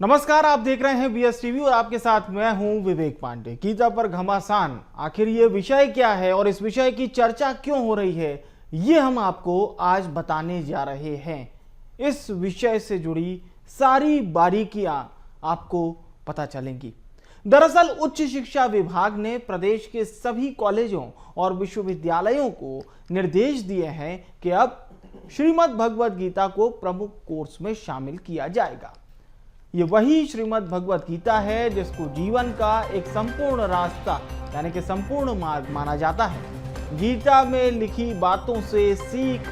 नमस्कार, आप देख रहे हैं बीएस टीवी और आपके साथ मैं हूं विवेक पांडे। गीता पर घमासान, आखिर ये विषय क्या है और इस विषय की चर्चा क्यों हो रही है, ये हम आपको आज बताने जा रहे हैं। इस विषय से जुड़ी सारी बारीकियां आपको पता चलेंगी। दरअसल उच्च शिक्षा विभाग ने प्रदेश के सभी कॉलेजों और विश्वविद्यालयों को निर्देश दिए हैं कि अब श्रीमद् भगवद गीता को प्रमुख कोर्स में शामिल किया जाएगा। ये वही श्रीमद् भगवद गीता है जिसको जीवन का एक संपूर्ण रास्ता यानी कि संपूर्ण मार्ग माना जाता है। गीता में लिखी बातों से सीख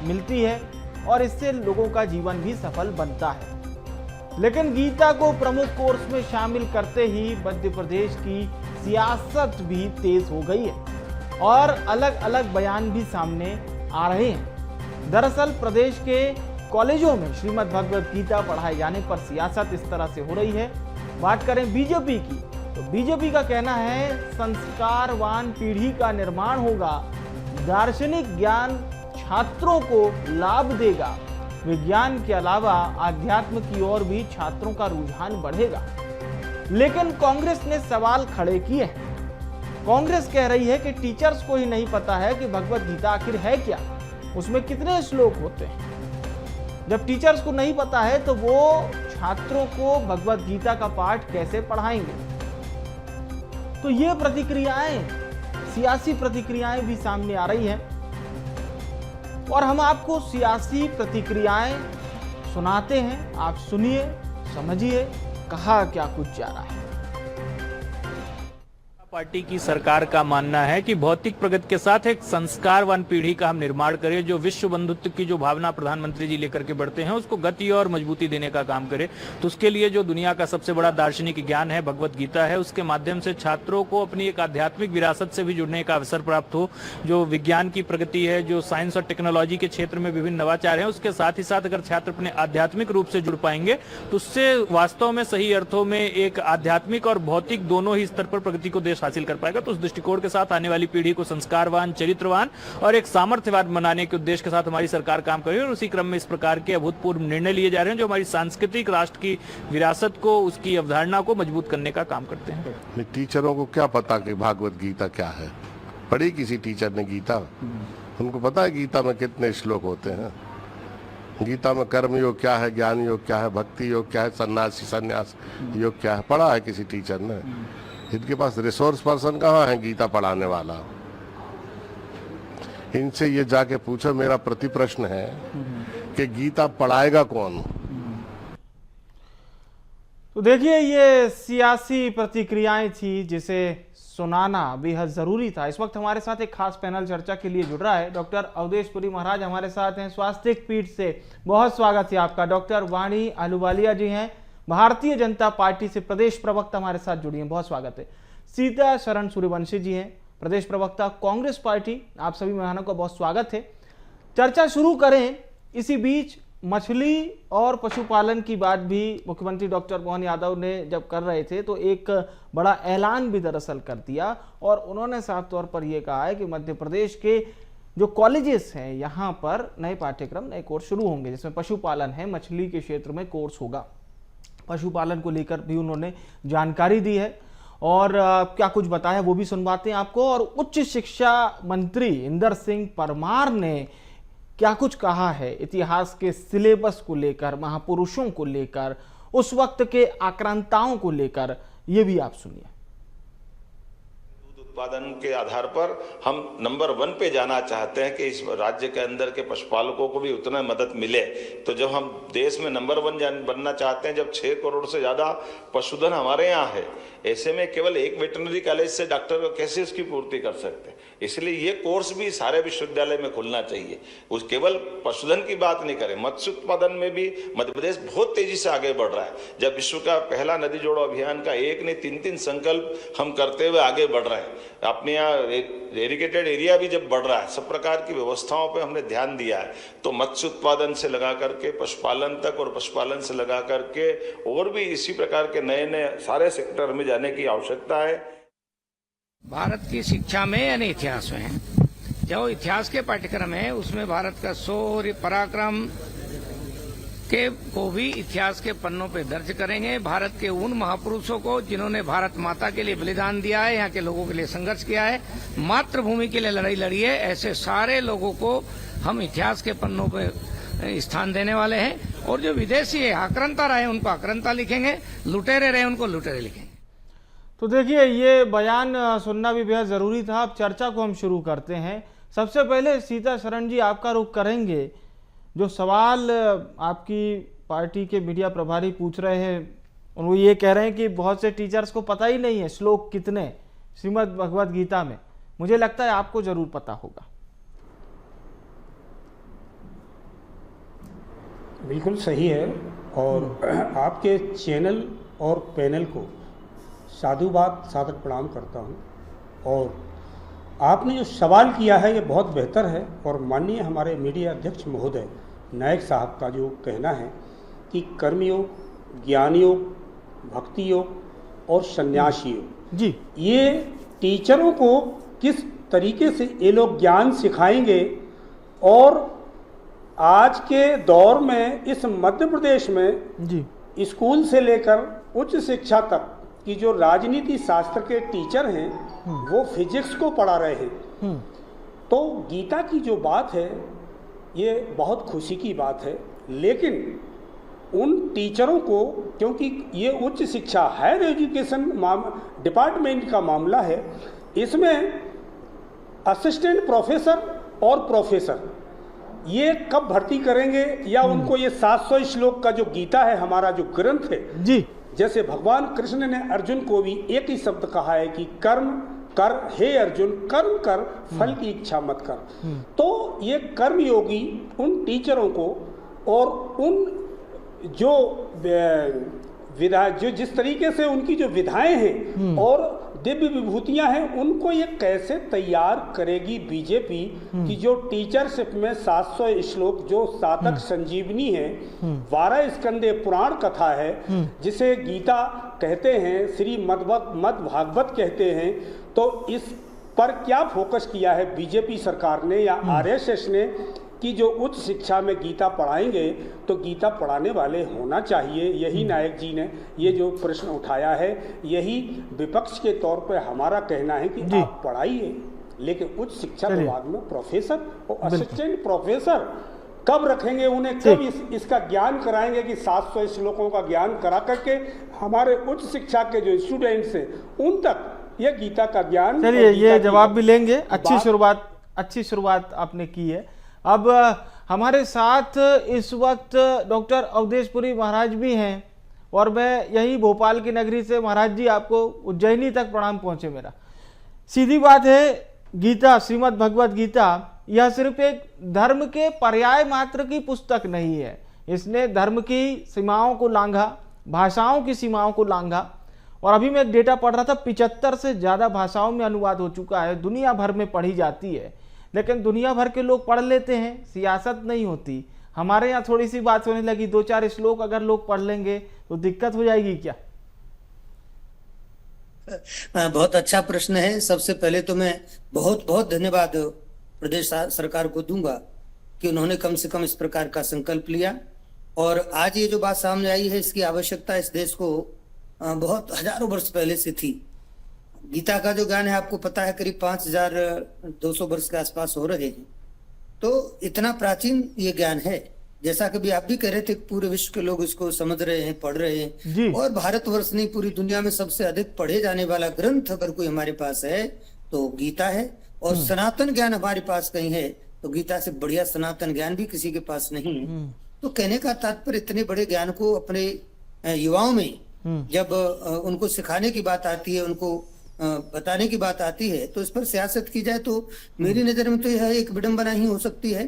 मिलती है और इससे लोगों का जीवन भी सफल बनता है। लेकिन गीता को प्रमुख कोर्स में शामिल करते ही मध्य प्रदेश की सियासत भी तेज हो गई है और अलग अलग बयान भी सामने आ रहे हैं। दरअसल प्रदेश के कॉलेजों में श्रीमद् भगवद गीता पढ़ाए जाने पर सियासत इस तरह से हो रही है। बात करें बीजेपी की, तो बीजेपी का कहना है संस्कारवान पीढ़ी का निर्माण होगा, दार्शनिक ज्ञान छात्रों को लाभ देगा, विज्ञान के अलावा आध्यात्म की ओर भी छात्रों का रुझान बढ़ेगा। लेकिन कांग्रेस ने सवाल खड़े किए हैं। कांग्रेस कह रही है कि टीचर्स को ही नहीं पता है कि भगवद गीता आखिर है क्या, उसमें कितने श्लोक होते हैं। जब टीचर्स को नहीं पता है तो वो छात्रों को भगवद गीता का पाठ कैसे पढ़ाएंगे। तो ये प्रतिक्रियाएं, सियासी प्रतिक्रियाएं भी सामने आ रही हैं और हम आपको सियासी प्रतिक्रियाएं सुनाते हैं। आप सुनिए, समझिए कहा क्या कुछ जा रहा है। पार्टी की सरकार का मानना है कि भौतिक प्रगति के साथ एक संस्कारवान पीढ़ी का हम निर्माण करें, जो विश्व बंधुत्व की जो भावना प्रधानमंत्री जी लेकर के बढ़ते हैं उसको गति और मजबूती देने का काम करे। तो उसके लिए जो दुनिया का सबसे बड़ा दार्शनिक ज्ञान है भगवत गीता है, उसके माध्यम से छात्रों को अपनी एक आध्यात्मिक विरासत से भी जुड़ने का अवसर प्राप्त हो। जो विज्ञान की प्रगति है, जो साइंस और टेक्नोलॉजी के क्षेत्र में विभिन्न नवाचार हैं, उसके साथ ही साथ अगर छात्र अपने आध्यात्मिक रूप से जुड़ पाएंगे तो उससे वास्तव में सही अर्थों में एक आध्यात्मिक और भौतिक दोनों ही स्तर पर प्रगति को देश हासिल कर पाएगा। तो उस दृष्टिकोण के साथ आने वाली पीढ़ी को संस्कारवान, चरित्रवान और एक सामर्थ्यवान बनाने के उद्देश्य के साथ हमारी सरकार काम कर रही है और उसी क्रम में इस प्रकार के अभूतपूर्व निर्णय लिए जा रहे हैं जो हमारी सांस्कृतिक राष्ट्र की विरासत को, उसकी अवधारणा को मजबूत करने का काम करते हैं। टीचरों को क्या पता कि भागवत गीता क्या है? पढ़ी किसी टीचर ने गीता? उनको पता है गीता में कितने श्लोक होते हैं? गीता में कर्म योग क्या है, ज्ञान योग क्या है, भक्ति योग क्या है, सन्यासी संन्यास योग क्या है, पढ़ा है किसी टीचर ने? इनके पास रिसोर्स पर्सन कहाँ है गीता पढ़ाने वाला? इनसे ये जाके पूछो। मेरा प्रति प्रश्न है कि गीता पढ़ाएगा कौन? तो देखिए, ये सियासी प्रतिक्रियाएं थी जिसे सुनाना बेहद जरूरी था। इस वक्त हमारे साथ एक खास पैनल चर्चा के लिए जुड़ रहा है। डॉक्टर अवधेश पुरी महाराज हमारे साथ हैं स्वास्थ्य पीठ से। बहुत स्वागत है आपका। डॉक्टर वाणी आहलूवालिया जी हैं, भारतीय जनता पार्टी से प्रदेश प्रवक्ता, हमारे साथ जुड़ी हैं। बहुत स्वागत है। सीता शरण सूर्यवंशी जी हैं, प्रदेश प्रवक्ता कांग्रेस पार्टी। आप सभी मेहमानों का बहुत स्वागत है। चर्चा शुरू करें। इसी बीच मछली और पशुपालन की बात भी मुख्यमंत्री डॉक्टर मोहन यादव ने जब कर रहे थे तो एक बड़ा ऐलान भी दरअसल कर दिया और उन्होंने साफ तौर पर यह कहा है कि मध्य प्रदेश के जो कॉलेजेस हैं यहाँ पर नए पाठ्यक्रम, नए कोर्स शुरू होंगे जिसमें पशुपालन है, मछली के क्षेत्र में कोर्स होगा। पशुपालन को लेकर भी उन्होंने जानकारी दी है और क्या कुछ बताया वो भी सुनवाते हैं आपको। और उच्च शिक्षा मंत्री इंदर सिंह परमार ने क्या कुछ कहा है इतिहास के सिलेबस को लेकर, महापुरुषों को लेकर, उस वक्त के आक्रांताओं को लेकर, ये भी आप सुनिए। उत्पादन के आधार पर हम नंबर 1 पे जाना चाहते हैं कि इस राज्य के अंदर के पशुपालकों को भी उतना मदद मिले। तो जब हम देश में नंबर 1 बनना चाहते हैं, जब 6 करोड़ से ज्यादा पशुधन हमारे यहाँ है, ऐसे में केवल एक वेटरनरी कॉलेज से डॉक्टर कैसे उसकी पूर्ति कर सकते हैं? इसलिए ये कोर्स भी सारे विश्वविद्यालय में खुलना चाहिए। उस केवल पशुधन की बात नहीं करें, मत्स्य उत्पादन में भी मध्य प्रदेश बहुत तेजी से आगे बढ़ रहा है। जब विश्व का पहला नदी जोड़ो अभियान का 1 नहीं 3 संकल्प हम करते हुए आगे बढ़ रहे हैं। अपने यहाँ एरिगेटेड एरिया भी जब बढ़ रहा है, सब प्रकार की व्यवस्थाओं पे हमने ध्यान दिया है। तो मत्स्य उत्पादन से लगा करके पशुपालन तक और पशुपालन से लगा करके और भी इसी प्रकार के नए नए सारे सेक्टर में जाने की आवश्यकता है। भारत की शिक्षा में यानी इतिहास में, जो इतिहास के पाठ्यक्रम है उसमें भारत का शौर्य, पराक्रम, के को भी इतिहास के पन्नों पे दर्ज करेंगे। भारत के उन महापुरुषों को जिन्होंने भारत माता के लिए बलिदान दिया है, यहाँ के लोगों के लिए संघर्ष किया है, मातृभूमि के लिए लड़ाई लड़ी है, ऐसे सारे लोगों को हम इतिहास के पन्नों पे स्थान देने वाले हैं। और जो विदेशी है, आक्रांता रहे उनको आक्रांता लिखेंगे, लुटेरे रहे उनको लुटेरे लिखेंगे। तो देखिए, ये बयान सुनना भी बेहद ज़रूरी था। अब चर्चा को हम शुरू करते हैं। सबसे पहले सीता शरण जी, आपका रुख करेंगे। जो सवाल आपकी पार्टी के मीडिया प्रभारी पूछ रहे हैं, वो ये कह रहे हैं कि बहुत से टीचर्स को पता ही नहीं है श्लोक कितने श्रीमद् भगवद गीता में। मुझे लगता है आपको जरूर पता होगा। बिल्कुल सही है। और आपके चैनल और पैनल को साधुवाद सादर प्रणाम करता हूं। और आपने जो सवाल किया है ये बहुत बेहतर है। और माननीय हमारे मीडिया अध्यक्ष महोदय नायक साहब का जो कहना है कि कर्मयोग, ज्ञान योग, भक्ति योग और संन्यास योग जी, ये टीचरों को किस तरीके से ये लोग ज्ञान सिखाएंगे। और आज के दौर में इस मध्य प्रदेश में जी, स्कूल से लेकर उच्च शिक्षा तक की जो राजनीति शास्त्र के टीचर हैं वो फिजिक्स को पढ़ा रहे हैं। तो गीता की जो बात है ये बहुत खुशी की बात है। लेकिन उन टीचरों को, क्योंकि ये उच्च शिक्षा हायर एजुकेशन डिपार्टमेंट का मामला है, इसमें असिस्टेंट प्रोफेसर और प्रोफेसर ये कब भर्ती करेंगे, या उनको ये 700 श्लोक का जो गीता है, हमारा जो ग्रंथ है जी, जैसे भगवान कृष्ण ने अर्जुन को भी एक ही शब्द कहा है कि कर्म कर, हे अर्जुन कर्म कर, फल की इच्छा मत कर। तो ये कर्म योगी उन टीचरों को और उन जो विधा, जो जिस तरीके से उनकी जो विधाएं हैं और दिव्य विभूतियां हैं, उनको ये कैसे तैयार करेगी बीजेपी कि जो टीचरशिप में 700 श्लोक जो सातक संजीवनी है, 12 स्कंदे पुराण कथा है, जिसे गीता कहते हैं, श्री मद् भागवत कहते हैं। तो इस पर क्या फोकस किया है बीजेपी सरकार ने या आरएसएस ने कि जो उच्च शिक्षा में गीता पढ़ाएंगे तो गीता पढ़ाने वाले होना चाहिए। यही नायक जी ने ये जो प्रश्न उठाया है, यही विपक्ष के तौर पर हमारा कहना है कि आप पढ़ाइए, लेकिन उच्च शिक्षा विभाग में प्रोफेसर और असिस्टेंट प्रोफेसर कब रखेंगे, उन्हें कब इसका ज्ञान कराएंगे कि 700 श्लोकों का ज्ञान करा करके हमारे उच्च शिक्षा के जो स्टूडेंट्स हैं उन तक ये गीता का ज्ञान। चलिए, ये जवाब भी लेंगे। अच्छी शुरुआत आपने की है। अब हमारे साथ इस वक्त डॉक्टर अवधेशपुरी महाराज भी हैं, और मैं यही भोपाल की नगरी से, महाराज जी आपको उज्जैनी तक प्रणाम पहुंचे मेरा। सीधी बात है, गीता, श्रीमद् भगवद गीता, यह सिर्फ एक धर्म के पर्याय मात्र की पुस्तक नहीं है। इसने धर्म की सीमाओं को लांघा, भाषाओं की सीमाओं को लांघा। और अभी मैं एक डेटा पढ़ रहा था, 75 से ज़्यादा भाषाओं में अनुवाद हो चुका है, दुनिया भर में पढ़ी जाती है। लेकिन दुनिया भर के लोग पढ़ लेते हैं, सियासत नहीं होती। हमारे यहाँ थोड़ी सी बात होने लगी, 2-4 श्लोक अगर लोग पढ़ लेंगे तो दिक्कत हो जाएगी क्या? बहुत अच्छा प्रश्न है। सबसे पहले तो मैं बहुत बहुत धन्यवाद प्रदेश सरकार को दूंगा कि उन्होंने कम से कम इस प्रकार का संकल्प लिया। और आज ये जो बात सामने आई है, इसकी आवश्यकता इस देश को बहुत हजारों वर्ष पहले से थी। गीता का जो ज्ञान है आपको पता है करीब 5200 वर्ष के आसपास हो रहे हैं। तो इतना प्राचीन ये ज्ञान है। जैसा कि आप भी कह रहे थे, पूरे विश्व के लोग इसको समझ रहे हैं, पढ़ रहे हैं। और भारतवर्ष नहीं, पूरी दुनिया में सबसे अधिक पढ़े जाने वाला ग्रंथ अगर कोई हमारे पास है तो गीता है। और सनातन ज्ञान हमारे पास कहीं है तो गीता से बढ़िया सनातन ज्ञान भी किसी के पास नहीं है। तो कहने का तात्पर्य, इतने बड़े ज्ञान को अपने युवाओं में जब उनको सिखाने की बात आती है, उनको बताने की बात आती है, तो इस पर सियासत की जाए तो मेरी नजर में तो यह एक विडंबना ही हो सकती है।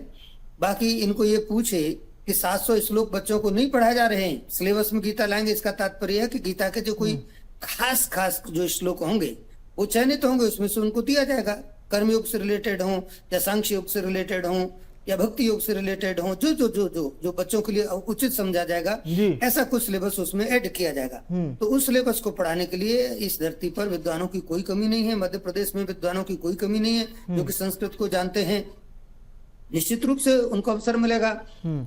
बाकी इनको ये पूछे कि 700 श्लोक बच्चों को नहीं पढ़ाए जा रहे हैं, सिलेबस में गीता लाएंगे, इसका तात्पर्य है कि गीता के जो कोई खास जो श्लोक होंगे वो चयनित होंगे, उसमें से उनको दिया जाएगा। कर्मयोग से रिलेटेड हो या सांख्य योग से रिलेटेड हो या भक्ति योग से रिलेटेड हो, जो जो जो जो जो बच्चों के लिए उचित समझा जाएगा, ऐसा कुछ सिलेबस उसमें ऐड किया जाएगा। तो उस सिलेबस को पढ़ाने के लिए इस धरती पर विद्वानों की कोई कमी नहीं है। मध्य प्रदेश में विद्वानों की कोई कमी नहीं है जो कि संस्कृत को जानते हैं। निश्चित रूप से उनको अवसर मिलेगा।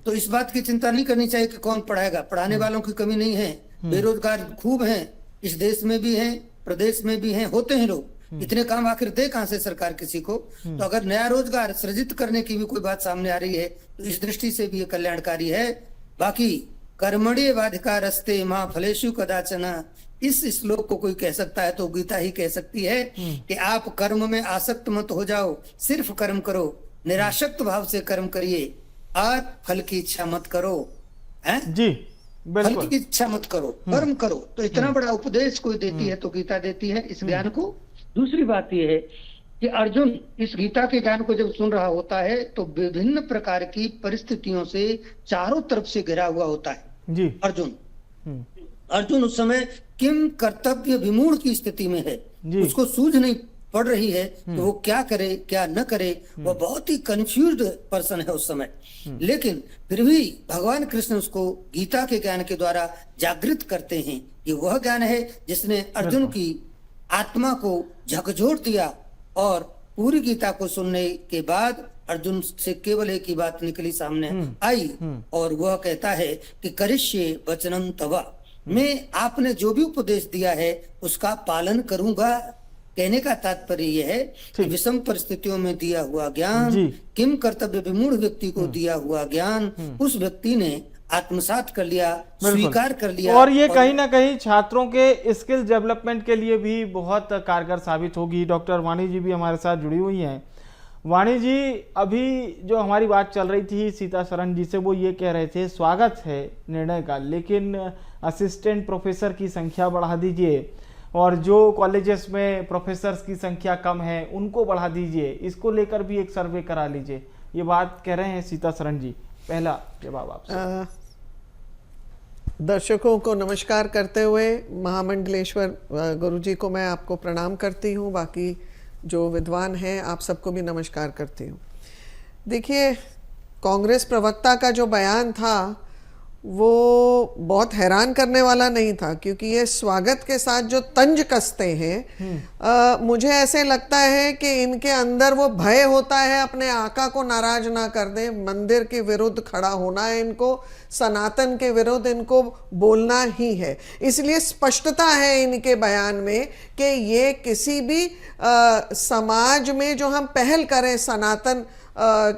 तो इस बात की चिंता नहीं करनी चाहिए कि कौन पढ़ाएगा, पढ़ाने वालों की कमी नहीं है, बेरोजगार खूब हैं, इस देश में भी हैं, प्रदेश में भी हैं, होते हैं लोग, इतने काम आखिर दे कहां से सरकार किसी को। तो अगर नया रोजगार सृजित करने की भी कोई बात सामने आ रही है तो इस दृष्टि से भी ये कल्याणकारी है। बाकी कर्मण्येवाधिकारस्ते मा फलेषु कदाचन, इस श्लोक को कोई कह सकता है तो गीता ही कह सकती है कि आप कर्म में आसक्त मत हो जाओ, सिर्फ कर्म करो, निरासक्त भाव से कर्म करिए और फल की इच्छा मत करो। हैं जी फल बिल्कुल। की इच्छा मत करो, कर्म करो। तो इतना बड़ा उपदेश कोई देती है तो गीता देती है इस ज्ञान को। दूसरी बात यह है कि अर्जुन इस गीता के ज्ञान को जब सुन रहा होता है तो विभिन्न प्रकार की परिस्थितियों से चारों तरफ से घिरा हुआ होता है जी अर्जुन उस समय किम कर्तव्य विमूढ़ की स्थिति में है, उसको सूझ नहीं पड़ रही है कि वो क्या करे क्या न करे। वो बहुत ही कंफ्यूज्ड पर्सन है उस समय, लेकिन फिर भी भगवान कृष्ण उसको गीता के ज्ञान के द्वारा जागृत करते हैं कि वह ज्ञान है जिसने अर्जुन की आत्मा को झकझोर दिया। और पूरी गीता को सुनने के बाद अर्जुन से केवल एक ही बात निकली सामने आई और वह कहता है कि करिष्ये वचनं तव, मैं आपने जो भी उपदेश दिया है उसका पालन करूंगा। कहने का तात्पर्य यह है कि विषम परिस्थितियों में दिया हुआ ज्ञान, किम कर्तव्य विमूढ़ व्यक्ति को दिया हुआ ज्ञान उस व्यक्ति ने आत्मसात कर लिया, स्वीकार कर लिया। और ये कहीं ना कहीं छात्रों के स्किल डेवलपमेंट के लिए भी बहुत कारगर साबित होगी। डॉक्टर वाणी जी भी हमारे साथ जुड़ी हुई हैं। वाणी जी, अभी जो हमारी बात चल रही थी सीता शरण जी से, वो ये कह रहे थे स्वागत है निर्णय का, लेकिन असिस्टेंट प्रोफेसर की संख्या बढ़ा दीजिए और जो कॉलेजेस में प्रोफेसर्स की संख्या कम है उनको बढ़ा दीजिए, इसको लेकर भी एक सर्वे करा लीजिए, ये बात कह रहे हैं सीता शरण जी। पहला जवाब आपसे। दर्शकों को नमस्कार करते हुए महामंडलेश्वर गुरुजी को मैं आपको प्रणाम करती हूँ, बाकी जो विद्वान हैं आप सबको भी नमस्कार करती हूँ। देखिए, कांग्रेस प्रवक्ता का जो बयान था वो बहुत हैरान करने वाला नहीं था, क्योंकि ये स्वागत के साथ जो तंज कसते हैं, मुझे ऐसे लगता है कि इनके अंदर वो भय होता है अपने आका को नाराज ना कर दें। मंदिर के विरुद्ध खड़ा होना है इनको, सनातन के विरुद्ध इनको बोलना ही है। इसलिए स्पष्टता है इनके बयान में कि ये किसी भी समाज में जो हम पहल करें सनातन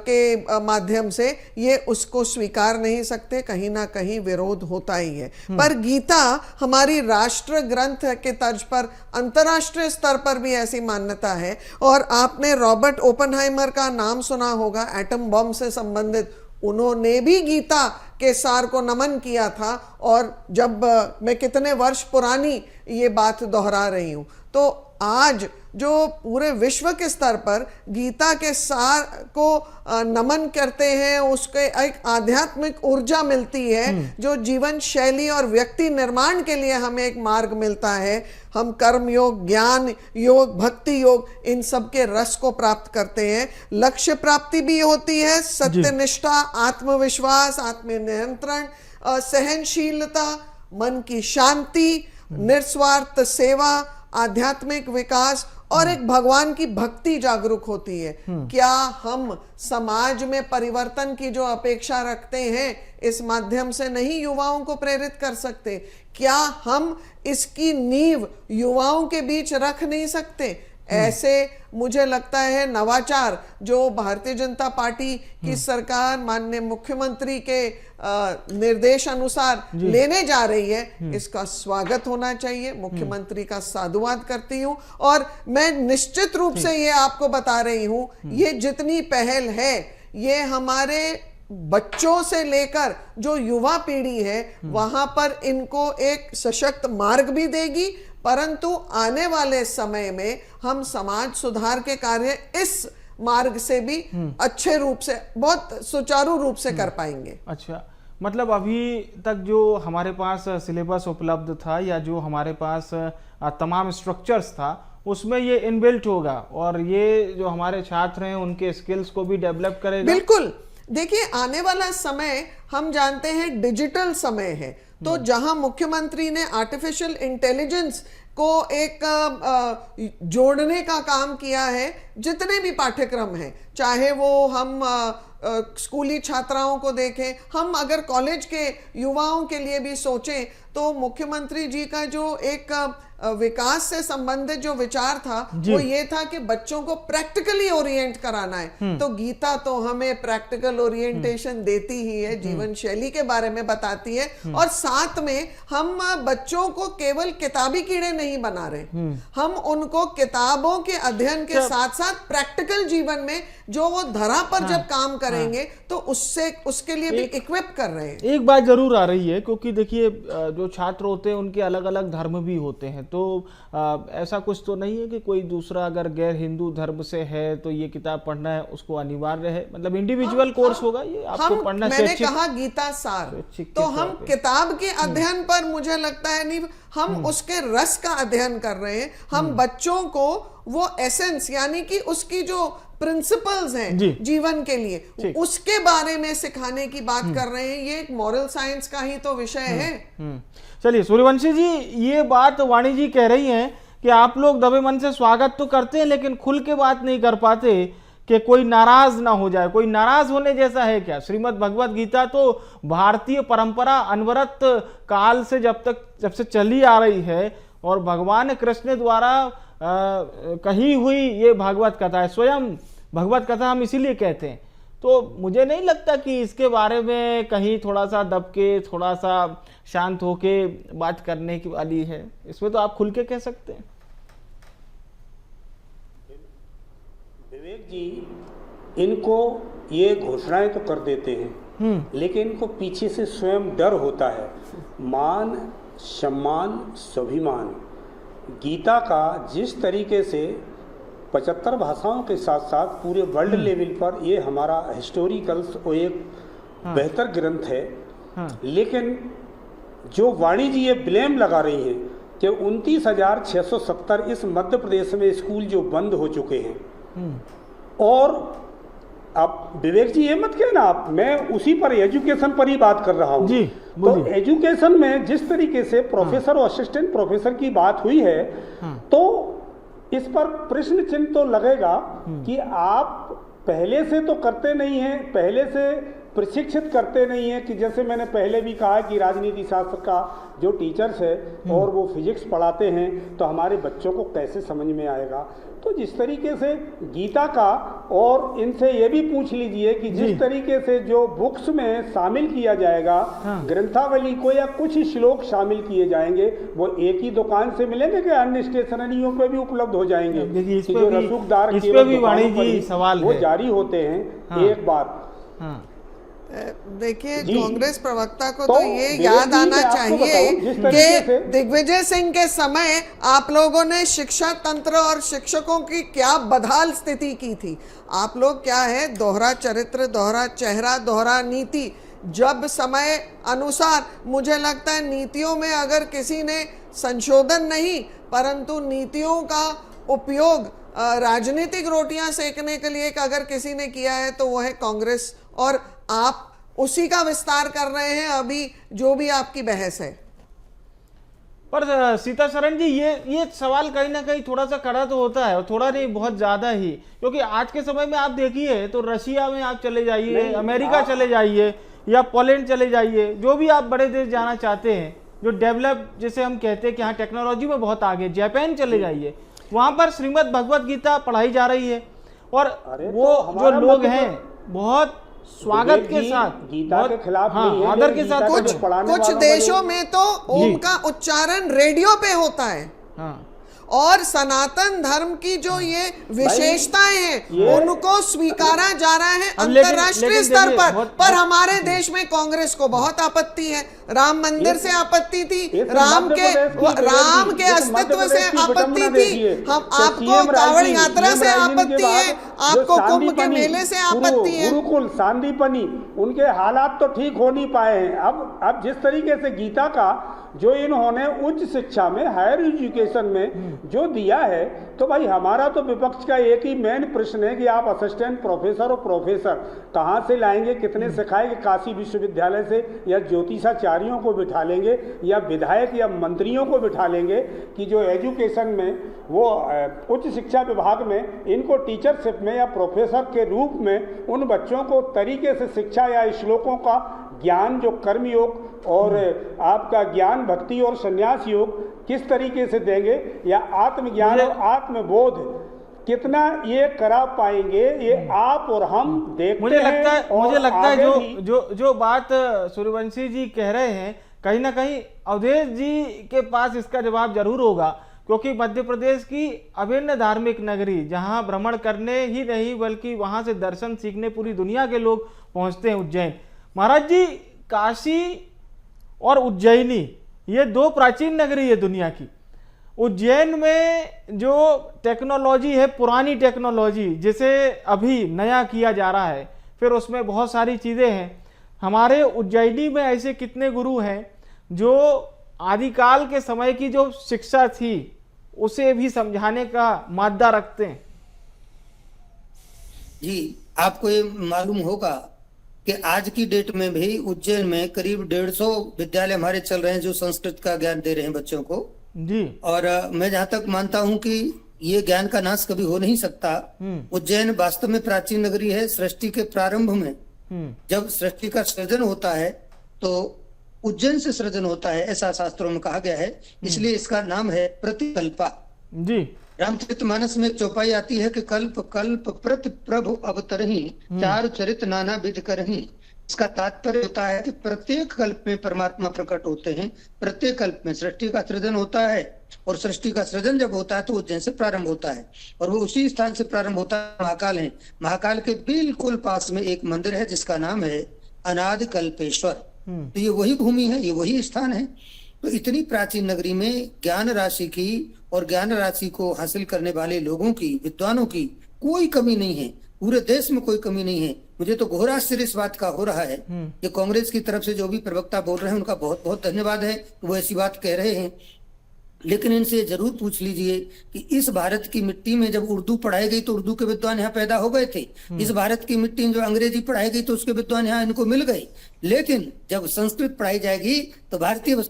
के माध्यम से, ये उसको स्वीकार नहीं सकते, कहीं ना कहीं विरोध होता ही है। पर गीता हमारी राष्ट्र ग्रंथ के तर्ज पर अंतर्राष्ट्रीय स्तर पर भी ऐसी मान्यता है। और आपने रॉबर्ट ओपेनहाइमर का नाम सुना होगा, एटम बॉम्ब से संबंधित, उन्होंने भी गीता के सार को नमन किया था। और जब मैं कितने वर्ष पुरानी ये बात दोहरा रही हूं, तो आज जो पूरे विश्व के स्तर पर गीता के सार को नमन करते हैं, उसके एक आध्यात्मिक ऊर्जा मिलती है जो जीवन शैली और व्यक्ति निर्माण के लिए हमें एक मार्ग मिलता है। हम कर्म योग, ज्ञान योग, भक्ति योग, इन सब के रस को प्राप्त करते हैं। लक्ष्य प्राप्ति भी होती है, सत्यनिष्ठा, आत्मविश्वास, आत्मनियंत्रण, सहनशीलता, मन की शांति, निस्वार्थ सेवा, आध्यात्मिक विकास और एक भगवान की भक्ति जागरूक होती है। क्या हम समाज में परिवर्तन की जो अपेक्षा रखते हैं, इस माध्यम से नहीं युवाओं को प्रेरित कर सकते? क्या हम इसकी नींव युवाओं के बीच रख नहीं सकते? ऐसे मुझे लगता है नवाचार जो भारतीय जनता पार्टी की सरकार माननीय मुख्यमंत्री के निर्देश अनुसार लेने जा रही है, इसका स्वागत होना चाहिए। मुख्यमंत्री का साधुवाद करती हूं और मैं निश्चित रूप से ये आपको बता रही हूं, ये जितनी पहल है ये हमारे बच्चों से लेकर जो युवा पीढ़ी है वहां पर इनको एक सशक्त मार्ग भी देगी, परंतु आने वाले समय में हम समाज सुधार के कार्य इस मार्ग से भी अच्छे रूप से, बहुत सुचारू रूप से कर पाएंगे। अच्छा, मतलब अभी तक जो हमारे पास सिलेबस उपलब्ध था या जो हमारे पास तमाम स्ट्रक्चर्स था, उसमें ये इनबिल्ट होगा और ये जो हमारे छात्र हैं उनके स्किल्स को भी डेवलप करेगा। बिल्कुल। देखिए, आने वाला समय हम जानते हैं डिजिटल समय है, तो जहां मुख्यमंत्री ने आर्टिफिशियल इंटेलिजेंस को एक जोड़ने का काम किया है। जितने भी पाठ्यक्रम हैं, चाहे वो हम स्कूली छात्राओं को देखें, हम अगर कॉलेज के युवाओं के लिए भी सोचें, तो मुख्यमंत्री जी का जो एक विकास से संबंधित जो विचार था वो ये था कि बच्चों को प्रैक्टिकली ओरिएंट कराना है। तो गीता तो हमें प्रैक्टिकल ओरिएंटेशन देती ही है, जीवन शैली के बारे में बताती है, और साथ में हम बच्चों को केवल किताबी कीड़े नहीं बना रहे, हम उनको किताबों के अध्ययन के साथ साथ प्रैक्टिकल जीवन में जो वो धरा पर जब काम करेंगे तो उसके लिए भी इक्विप कर रहे हैं। एक बात जरूर आ रही है, क्योंकि देखिए जो छात्र होते हैं उनके अलग अलग धर्म भी होते हैं, तो ऐसा कुछ तो नहीं है कि कोई दूसरा अगर गैर हिंदू धर्म से है तो ये किताब पढ़ना है उसको अनिवार्य है, मतलब इंडिविजुअल कोर्स होगा, ये आपको पढ़ना। मैंने कहा गीता सार, तो हम किताब के अध्ययन पर मुझे लगता है नहीं, हम उसके रस का अध्ययन कर रहे हैं। हम बच्चों को वो एसेंस यानी कि उसकी जो प्रिंसिपल्स हैं जीवन के लिए, उसके बारे में सिखाने की बात कर रहे हैं। ये एक मॉरल साइंस का ही तो विषय है। चलिए सूर्यवंशी जी, ये बात वाणी जी कह रही हैं कि आप लोग दबे मन से स्वागत तो करते हैं लेकिन खुल के बात नहीं कर पाते कि कोई नाराज ना हो जाए। कोई नाराज होने जैसा है क्या? श्रीमद् भगवत गीता तो भारतीय परंपरा अनवरत काल से जब से चली आ रही है, और भगवान कृष्ण द्वारा कही हुई ये भागवत कथा है, स्वयं भगवत कथा हम इसीलिए कहते हैं। तो मुझे नहीं लगता कि इसके बारे में कहीं थोड़ा सा दब के, थोड़ा सा शांत होके बात करने की वाली है। इसमें तो आप खुल के कह सकते हैं। विवेक जी इनको ये घोषणाएं तो कर देते हैं, लेकिन इनको पीछे से स्वयं डर होता है। मान, सम्मान, स्वाभिमान, गीता का जिस तरीके से 75 भाषाओं के साथ साथ पूरे वर्ल्ड लेवल पर ये हमारा हिस्टोरिकल्स और एक बेहतर ग्रंथ है, लेकिन जो वाणी जी ये ब्लेम लगा रही हैं कि 29,670 इस मध्य प्रदेश में स्कूल जो बंद हो चुके हैं, और अब विवेक जी ये मत कहना आप, मैं उसी पर एजुकेशन पर ही बात कर रहा हूँ। तो एजुकेशन में जिस तरीके से प्रोफेसर और असिस्टेंट प्रोफेसर की बात हुई है, तो इस पर प्रश्न चिन्ह तो लगेगा कि आप पहले से तो करते नहीं हैं, पहले से प्रशिक्षित करते नहीं हैं। कि जैसे मैंने पहले भी कहा कि राजनीति शास्त्र का जो टीचर्स है और वो फिजिक्स पढ़ाते हैं, तो हमारे बच्चों को कैसे समझ में आएगा। तो जिस तरीके से गीता का, और इनसे ये भी पूछ लीजिए कि जिस तरीके से जो बुक्स में शामिल किया जाएगा, ग्रंथावली को या कुछ श्लोक शामिल किए जाएंगे, वो एक ही दुकान से मिलेंगे कि अन्य स्टेशनरियों पे भी उपलब्ध हो जाएंगे? कि जो रसूखदार सवाल वो जारी होते हैं। एक बात देखिए, कांग्रेस प्रवक्ता को तो ये याद आना चाहिए कि दिग्विजय सिंह के समय आप लोगों ने शिक्षा तंत्र और शिक्षकों की क्या बदहाल स्थिति की थी। आप लोग क्या है, दोहरा चरित्र, दोहरा चेहरा, दोहरा नीति। जब समय अनुसार मुझे लगता है नीतियों में अगर किसी ने संशोधन नहीं परंतु नीतियों का उपयोग राजनीतिक रोटियां सेकने के लिए अगर किसी ने किया है तो वो है कांग्रेस, और आप उसी का विस्तार कर रहे हैं अभी जो भी आपकी बहस है। पर सीताशरण जी, ये सवाल कहीं ना कहीं थोड़ा सा खड़ा तो होता है, और थोड़ा नहीं बहुत ज्यादा ही, क्योंकि आज के समय में आप देखिए तो रशिया में आप चले जाइए, अमेरिका चले जाइए या पोलैंड चले जाइए, जो भी आप बड़े देश जाना चाहते हैं जो डेवलप जिसे हम कहते हैं कि हाँ टेक्नोलॉजी में बहुत आगे, जापान चले जाइए, वहां पर श्रीमद् भगवत गीता पढ़ाई जा रही है, और वो जो लोग हैं बहुत स्वागत के साथ, गीता के खिलाफ नहीं है, आदर के साथ। कुछ देशों में तो ओम का उच्चारण रेडियो पे होता है, और सनातन धर्म की जो ये विशेषताएं हैं उनको स्वीकारा जा रहा है अंतरराष्ट्रीय स्तर पर हमारे देश में कांग्रेस को बहुत आपत्ति है। राम मंदिर से आपत्ति थी, राम के अस्तित्व से आपत्ति थी, हम आपको कांवड़ यात्रा से आपत्ति है, आपको कुंभ के मेले से आपत्ति है। गुरुकुल, सांदीपनी, उनके हालात तो ठीक हो नहीं पाए हैं। अब जिस तरीके से गीता का जो इन्होंने उच्च शिक्षा में, हायर एजुकेशन में जो दिया है, तो भाई हमारा तो विपक्ष का एक ही मेन प्रश्न है कि आप असिस्टेंट प्रोफेसर और प्रोफेसर कहाँ से लाएंगे, कितने सिखाएंगे? काशी विश्वविद्यालय से या ज्योतिषाचार्यों को बिठा लेंगे या विधायक या मंत्रियों को बिठा लेंगे कि जो एजुकेशन में वो उच्च शिक्षा विभाग में इनको टीचरशिप में या प्रोफेसर के रूप में उन बच्चों को तरीके से शिक्षा या श्लोकों का ज्ञान, जो कर्मयोग और आपका ज्ञान भक्ति और संन्यास योग किस तरीके से देंगे, या आत्मज्ञान और आत्मबोध कितना ये करा पाएंगे, ये आप और हम देखते मुझे लगता हैं। है मुझे लगता है जो बात सूर्यवंशी जी कह रहे हैं, कहीं ना कहीं अवधेश जी के पास इसका जवाब जरूर होगा, क्योंकि मध्य प्रदेश की अभिन्न धार्मिक नगरी, जहां भ्रमण करने ही नहीं बल्कि वहां से दर्शन सीखने पूरी दुनिया के लोग पहुंचते हैं, उज्जैन। महाराज जी, काशी और उज्जैनी ये दो प्राचीन नगरी है दुनिया की। उज्जैन में जो टेक्नोलॉजी है, पुरानी टेक्नोलॉजी, जिसे अभी नया किया जा रहा है, फिर उसमें बहुत सारी चीज़ें हैं। हमारे उज्जैनी में ऐसे कितने गुरु हैं जो आदिकाल के समय की जो शिक्षा थी उसे भी समझाने का मादा रखते हैं। जी, आपको ये मालूम होगा कि आज की डेट में भी उज्जैन में करीब 150 विद्यालय हमारे चल रहे हैं जो संस्कृत का ज्ञान दे रहे हैं बच्चों को जी। और मैं जहां तक मानता हूं कि ये ज्ञान का नाश कभी हो नहीं सकता। उज्जैन वास्तव में प्राचीन नगरी है। सृष्टि के प्रारंभ में जब सृष्टि का सृजन होता है तो उज्जैन से सृजन होता है, ऐसा शास्त्रों में कहा गया है, इसलिए इसका नाम है प्रतिकल्पा जी। रामचरितमानस में एक चौपाई आती है कि कल्प कल्प प्रति प्रभु अवतरहि, चारु चरित नाना विध करहि। इसका तात्पर्य होता है कि प्रत्येक कल्प में परमात्मा प्रकट होते हैं, प्रत्येक कल्प में सृष्टि का सृजन होता है, और सृष्टि का सृजन जब होता है तो उज्जैन से प्रारंभ होता है, और वो उसी स्थान से प्रारंभ होता है। महाकाल है, महाकाल के बिल्कुल पास में एक मंदिर है जिसका नाम है अनादि कल्पेश्वर। तो ये वही भूमि है, ये वही स्थान है। तो इतनी प्राचीन नगरी में ज्ञान राशि की और ज्ञान राशि को हासिल करने वाले लोगों की, विद्वानों की कोई कमी नहीं है, पूरे देश में कोई कमी नहीं है। मुझे तो घोर आश्चर्य इस बात का हो रहा है कि कांग्रेस की तरफ से जो भी प्रवक्ता बोल रहे हैं उनका बहुत बहुत धन्यवाद है, वो ऐसी बात कह रहे हैं। लेकिन इनसे जरूर पूछ लीजिए कि इस भारत की मिट्टी में जब उर्दू पढ़ाई गई तो उर्दू के विद्वान यहाँ पैदा हो गए थे। इस भारत की मिट्टी में जो अंग्रेजी पढ़ाई गई तो उसके विद्वान यहाँ इनको मिल गए। लेकिन जब संस्कृत पढ़ाई जाएगी तो भारतीय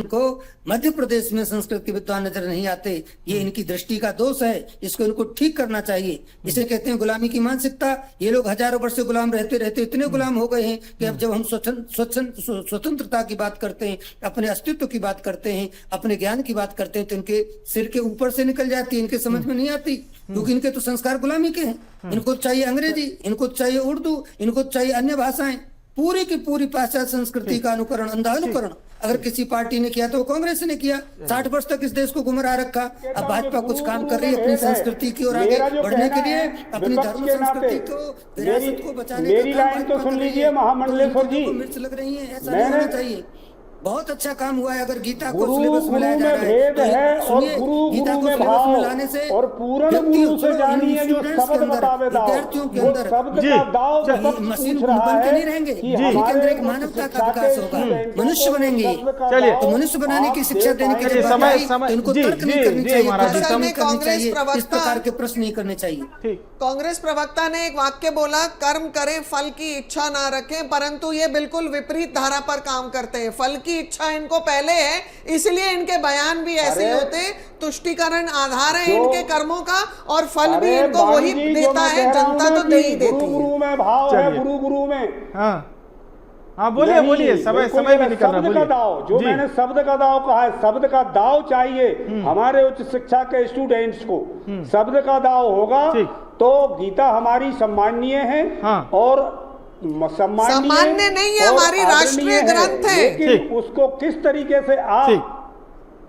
को मध्य प्रदेश में संस्कृत के विद्वान नजर नहीं आते। ये इनकी दृष्टि का दोष है, इसको इनको ठीक करना चाहिए। इसे कहते हैं गुलामी की मानसिकता। ये लोग हजारों वर्ष से गुलाम रहते रहते इतने गुलाम हो गए हैं कि अब जब हम स्वतंत्रता की बात करते हैं, अपने अस्तित्व की बात करते हैं, अपने ज्ञान की बात करते हैं, तो इनके सिर के ऊपर से निकल जाती है, इनके समझ में नहीं आती, क्योंकि इनके तो संस्कार गुलामी के हैं। इनको चाहिए अंग्रेजी, इनको चाहिए उर्दू, इनको चाहिए अन्य भाषाएं, पूरी की पूरी पाश्चात्य संस्कृति का अनुकरण, अंधा अनुकरण। अगर किसी पार्टी ने किया तो वो कांग्रेस ने किया। 60 वर्ष तक इस देश को गुमराह रखा। अब भाजपा कुछ काम कर रही है अपनी संस्कृति की ओर आगे बढ़ने के लिए, अपनी धर्म संस्कृति को, विरासत को बचाने का। मेरी लाइन तो सुन लीजिए महामंडलेश्वर जी, मिर्च लग रही है, ऐसा नहीं होना चाहिए। बहुत अच्छा काम हुआ है अगर गीता को सिलेबस में लाया जा रहा है, तो गीता को सिलेबस में लाने से और पूर्ण गुरु से जानिए जो शब्द बतावे दाव, विद्यार्थियों के अंदर शब्द का दाव मशीन बन के नहीं रहेंगे, इनके अंदर एक मानवता का विकास होगा, मनुष्य बनेंगे। तो मनुष्य बनाने की शिक्षा देने के लिए इनको तर्क नहीं करनी चाहिए, इस प्रकार के प्रश्न नहीं करने चाहिए। कांग्रेस प्रवक्ता ने एक वाक्य बोला, कर्म करें फल की इच्छा ना रखें, परंतु ये बिल्कुल विपरीत धारा पर काम करते हैं। फल की इच्छा इनको पहले है, इसलिए इनके बयान भी ऐसे होते। तुष्टिकरण आधार है इनके कर्मों का, और फल भी इनको वही देता है, जनता तो दे ही देती है। गुरु में भाव है, गुरु में। हाँ बोलिए बोलिए, समय भी निकल रहा है। शब्द का दाव, जो मैंने शब्द का दाव कहा है, शब्द का दाव चाहिए हमारे उच्च शिक्षा के स्टूडेंट्स को। शब्द का दाव होगा तो गीता हमारी सम्माननीय है, और सामान्य नहीं है, हमारी राष्ट्रीय ग्रंथ है। लेकिन उसको किस तरीके से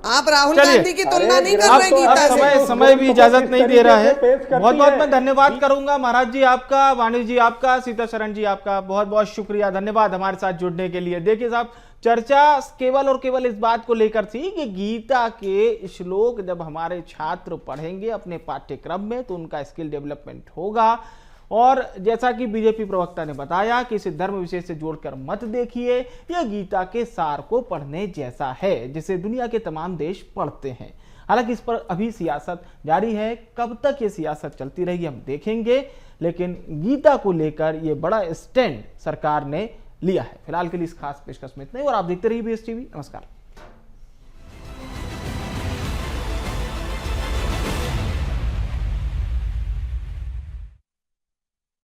आप राहुल गांधी की तुलना नहीं कर रहे गीता से। समय भी इजाजत नहीं दे रहा है। बहुत बहुत मैं धन्यवाद करूंगा महाराज जी आपका, वाणी जी आपका, सीता शरण जी आपका बहुत बहुत शुक्रिया, धन्यवाद हमारे साथ जुड़ने के लिए। देखिए साहब, चर्चा केवल और केवल इस बात को लेकर थी कि गीता के श्लोक जब हमारे छात्र पढ़ेंगे अपने पाठ्यक्रम में तो उनका स्किल डेवलपमेंट होगा, और जैसा कि बीजेपी प्रवक्ता ने बताया कि इसे धर्म विषय से जोड़कर मत देखिए, यह गीता के सार को पढ़ने जैसा है जिसे दुनिया के तमाम देश पढ़ते हैं। हालांकि इस पर अभी सियासत जारी है, कब तक ये सियासत चलती रहेगी हम देखेंगे, लेकिन गीता को लेकर ये बड़ा स्टैंड सरकार ने लिया है। फिलहाल के लिए इस खास पेशकश में इतना ही और आप देखते रहिए BSTV। नमस्कार।